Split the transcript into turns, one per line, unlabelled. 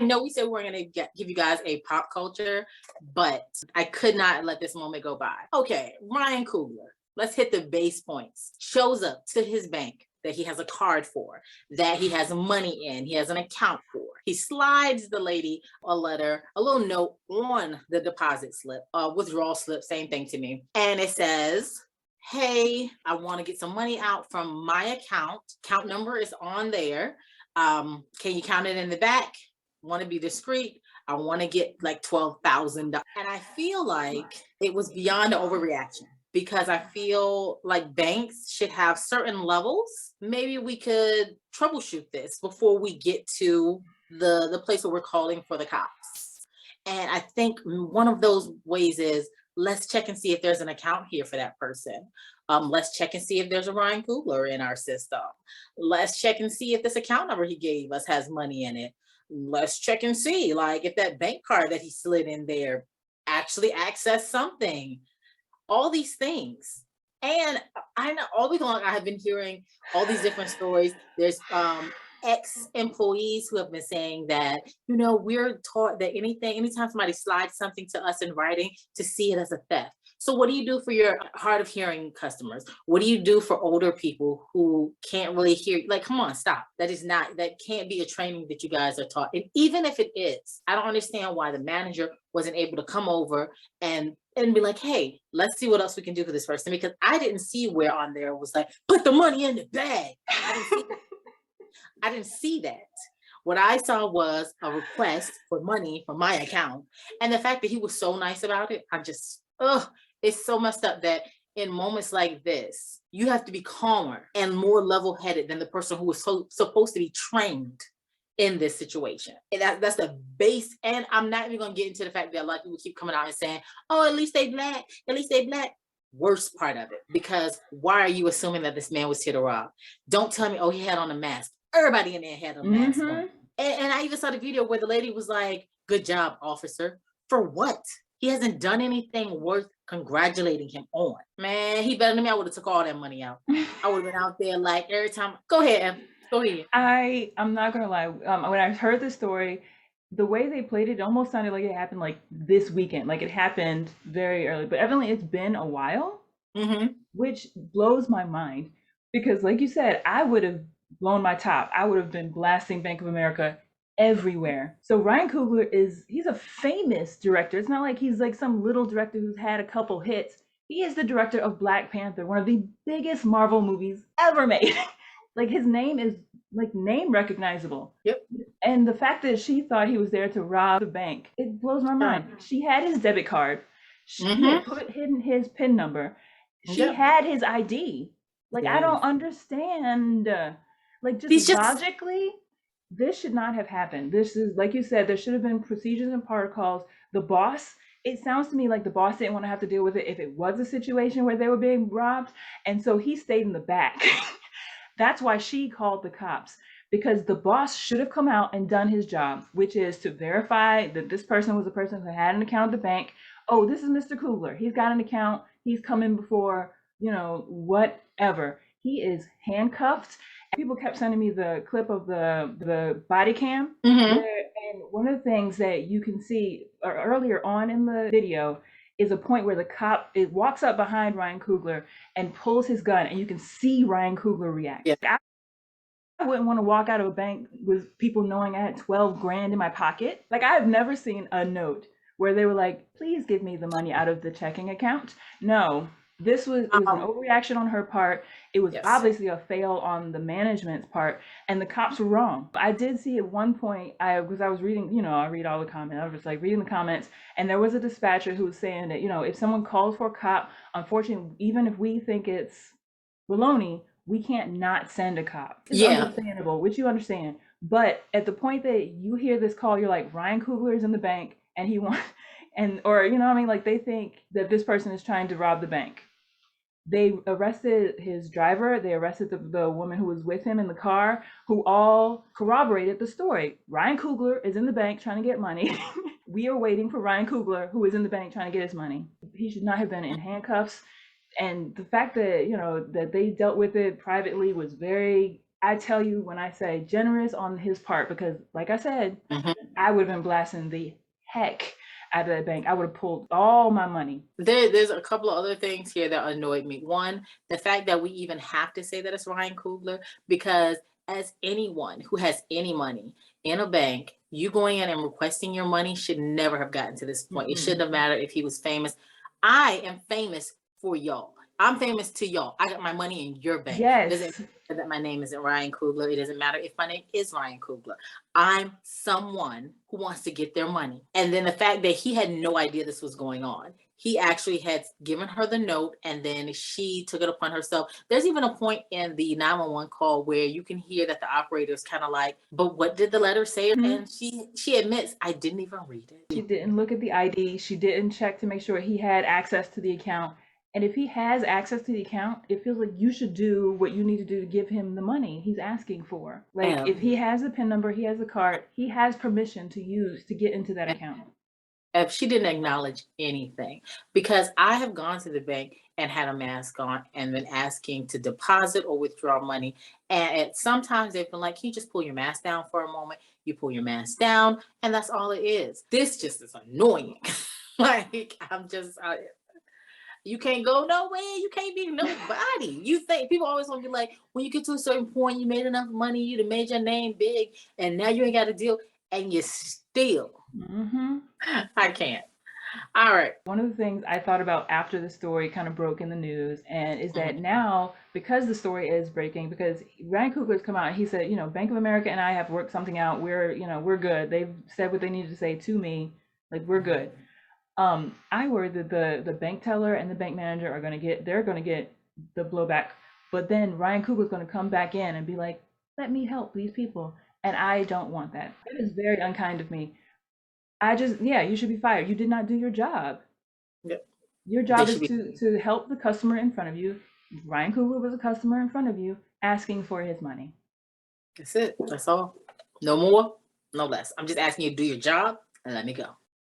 know we said we weren't going to give you guys a pop culture, but I could not let this moment go by. Okay, Ryan Coogler, let's hit the base points. Shows up to his bank that he has a card for, that he has money in, he has an account for. He slides the lady a letter, a little note on the deposit slip, withdrawal slip, same thing to me. And it says, hey, I want to get some money out from my account. Account number is on there. Can you count it in the back? Want to be discreet. I want to get like $12,000. And I feel like it was beyond an overreaction, because I feel like banks should have certain levels. Maybe we could troubleshoot this before we get to the place where we're calling for the cops. And I think one of those ways is, let's check and see if there's an account here for that person. Let's check and see if there's a Ryan Coogler in our system. Let's check and see if this account number he gave us has money in it. Let's check and see, like, if that bank card that he slid in there actually accessed something. All these things. And I know all week long I have been hearing all these different stories. There's ex-employees who have been saying that, we're taught that anytime somebody slides something to us in writing, to see it as a theft. So what do you do for your hard of hearing customers? What do you do for older people who can't really hear? Like, come on, stop. That can't be a training that you guys are taught. And even if it is, I don't understand why the manager wasn't able to come over and be like, hey, let's see what else we can do for this person. Because I didn't see where on there was like, put the money in the bag. I didn't see that. What I saw was a request for money from my account. And the fact that he was so nice about it, it's so messed up that in moments like this, you have to be calmer and more level-headed than the person who was supposed to be trained in this situation. And that's the base. And I'm not even going to get into the fact that a lot of people keep coming out and saying, oh, at least they black. Worst part of it, because why are you assuming that this man was here to rob? Don't tell me, oh, he had on a mask. Everybody in there had a mask on. And I even saw the video where the lady was like, good job, officer. For what? He hasn't done anything worth congratulating him on. Man, he better than me. I would have took all that money out. I would have been out there like every time. Go ahead, Em. Go ahead.
I'm not gonna lie. When I heard the story, the way they played it almost sounded like it happened like this weekend. Like it happened very early, but evidently it's been a while, which blows my mind. Because like you said, I would have blown my top. I would have been blasting Bank of America everywhere. So Ryan Coogler he's a famous director. It's not like he's like some little director who's had a couple hits. He is the director of Black Panther, one of the biggest Marvel movies ever made. Like his name is like name recognizable.
Yep.
And the fact that she thought he was there to rob the bank, it blows my mind. She had his debit card. She had hidden his PIN number. She had his ID. Like, I don't understand. Like, just logically, this should not have happened. This is, like you said, there should have been procedures and protocols. The boss, it sounds to me like the boss didn't want to have to deal with it if it was a situation where they were being robbed. And so he stayed in the back. That's why she called the cops, because the boss should have come out and done his job, which is to verify that this person was a person who had an account at the bank. Oh, this is Mr. Coogler. He's got an account. He's coming before, whatever. He is handcuffed. People kept sending me the clip of the body cam. And one of the things that you can see earlier on in the video is a point where the cop walks up behind Ryan Coogler and pulls his gun, and you can see Ryan Coogler react. Yeah. I wouldn't want to walk out of a bank with people knowing I had 12 grand in my pocket. Like, I have never seen a note where they were like, please give me the money out of the checking account. No, it was an overreaction on her part. It was obviously a fail on the management's part, and the cops were wrong. I did see at one point, because I was reading, I read all the comments. I was just like reading the comments, and there was a dispatcher who was saying that, if someone calls for a cop, unfortunately, even if we think it's baloney, we can't not send a cop. It's understandable, which you understand. But at the point that you hear this call, you're like, Ryan Coogler is in the bank, and he wants, like they think that this person is trying to rob the bank. They arrested his driver. They arrested the woman who was with him in the car, who all corroborated the story. Ryan Coogler is in the bank trying to get money. We are waiting for Ryan Coogler, who is in the bank trying to get his money. He should not have been in handcuffs. And the fact that, that they dealt with it privately was very, I tell you, when I say generous on his part, because like I said, I would have been blasting the heck out of that bank. I would have pulled all my money.
There's a couple of other things here that annoyed me. One, the fact that we even have to say that it's Ryan Coogler, because as anyone who has any money in a bank, you going in and requesting your money should never have gotten to this point. It shouldn't have mattered if he was famous. I am famous for y'all. I'm famous to y'all. I got my money in your bank. It doesn't
Yes.
matter that my name isn't Ryan Coogler. It doesn't matter if my name is Ryan Coogler. I'm someone who wants to get their money. And then the fact that he had no idea this was going on. He actually had given her the note and then she took it upon herself. There's even a point in the 911 call where you can hear that the operator is kind of like, but what did the letter say? And she admits, I didn't even read it.
She didn't look at the ID. She didn't check to make sure he had access to the account. And if he has access to the account, it feels like you should do what you need to do to give him the money he's asking for. Like if he has the PIN number, he has the card, he has permission to use to get into that account.
If she didn't acknowledge anything, because I have gone to the bank and had a mask on and been asking to deposit or withdraw money. And sometimes they've been like, can you just pull your mask down for a moment? You pull your mask down and that's all it is. This just is annoying. Like, you can't go nowhere. You can't be nobody. You think people always want to be like, when you get to a certain point, you made enough money, you done made your name big, and now you ain't got to deal, and you still. I can't. All right.
One of the things I thought about after the story kind of broke in the news, and is that now, because the story is breaking, because Ryan Coogler's come out, he said, Bank of America and I have worked something out. We're good. They've said what they needed to say to me. Like, we're good. I worry that the bank teller and the bank manager are going to get the blowback, but then Ryan Coogler's going to come back in and be like, let me help these people. And I don't want that. That is very unkind of me. You should be fired. You did not do your job.
Yep.
Your job is to help the customer in front of you. Ryan Coogler was a customer in front of you asking for his money.
That's it. That's all. No more, no less. I'm just asking you to do your job and let me go.